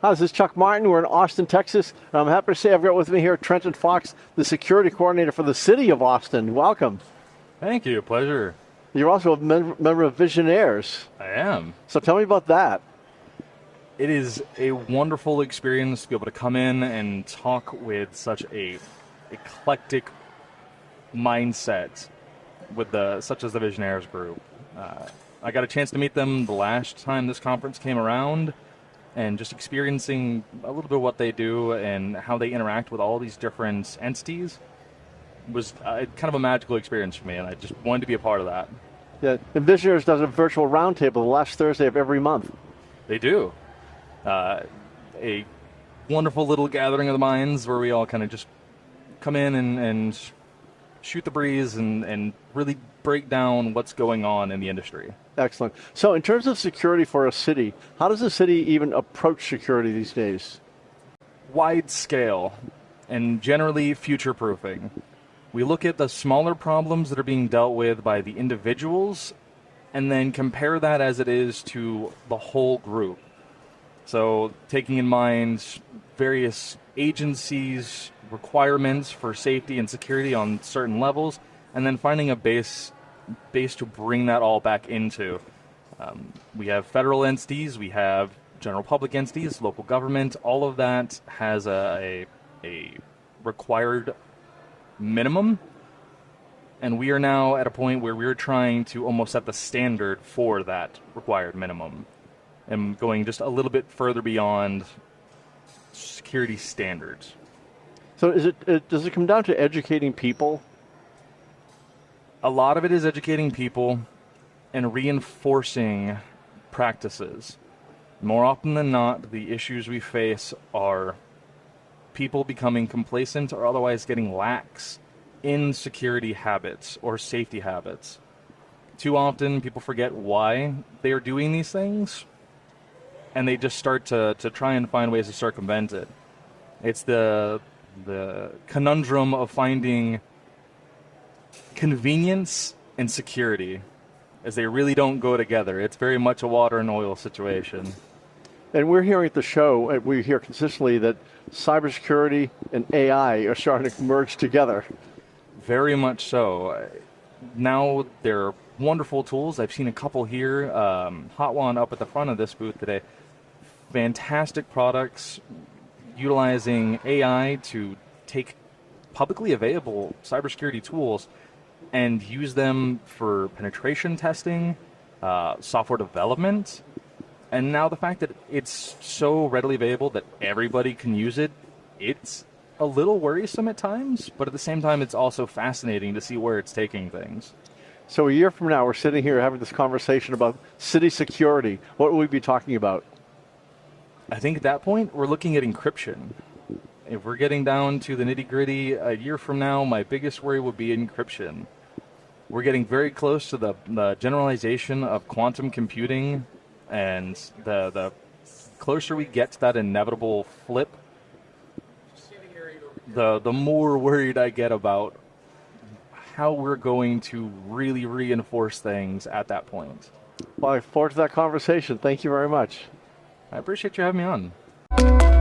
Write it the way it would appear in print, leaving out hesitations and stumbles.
Hi, this is Chuck Martin. We're in Austin, Texas. And I'm happy to say I've got with me here Trenton Fox, the security coordinator for the city of Austin. Welcome. Thank you. Pleasure. You're also a member of VisionAIres. I am. So tell me about that. It is a wonderful experience to be able to come in and talk with such a eclectic mindset with such as the VisionAIres group. I got a chance to meet them the last time this conference came around, and just experiencing a little bit of what they do and how they interact with all these different entities was kind of a magical experience for me, and I just wanted to be a part of that. Yeah, and VisionAIres does a virtual roundtable the last Thursday of every month. They do. A wonderful little gathering of the minds where we all kind of just come in and shoot the breeze and really break down what's going on in the industry. Excellent. So in terms of security for a city, how does a city even approach security these days? Wide scale and generally future-proofing. We look at the smaller problems that are being dealt with by the individuals and then compare that as it is to the whole group. So taking in mind various agencies' requirements for safety and security on certain levels, and then finding a base to bring that all back into. We have federal entities, we have general public entities, local government. All of that has a required minimum, and we are now at a point where we're trying to almost set the standard for that required minimum and going just a little bit further beyond security standards. So does it come down to educating people? A lot of it is educating people and reinforcing practices. More often than not, the issues we face are people becoming complacent or otherwise getting lax in security habits or safety habits. Too often, people forget why they are doing these things, and they just start to try and find ways to circumvent it. It's the conundrum of finding convenience and security, as they really don't go together. It's very much a water and oil situation. And we're hearing at the show, we hear consistently that cybersecurity and AI are starting to merge together. Very much so. Now they're wonderful tools. I've seen a couple here. Hot one up at the front of this booth today. Fantastic products utilizing AI to take publicly available cybersecurity tools and use them for penetration testing, software development, and now the fact that it's so readily available that everybody can use it, it's a little worrisome at times, but at the same time, it's also fascinating to see where it's taking things. So a year from now, we're sitting here having this conversation about city security. What will we be talking about? I think at that point, we're looking at encryption. If we're getting down to the nitty-gritty, a year from now, my biggest worry would be encryption. We're getting very close to the generalization of quantum computing, and the closer we get to that inevitable flip, the more worried I get about how we're going to really reinforce things at that point. Well, I look forward to that conversation. Thank you very much. I appreciate you having me on.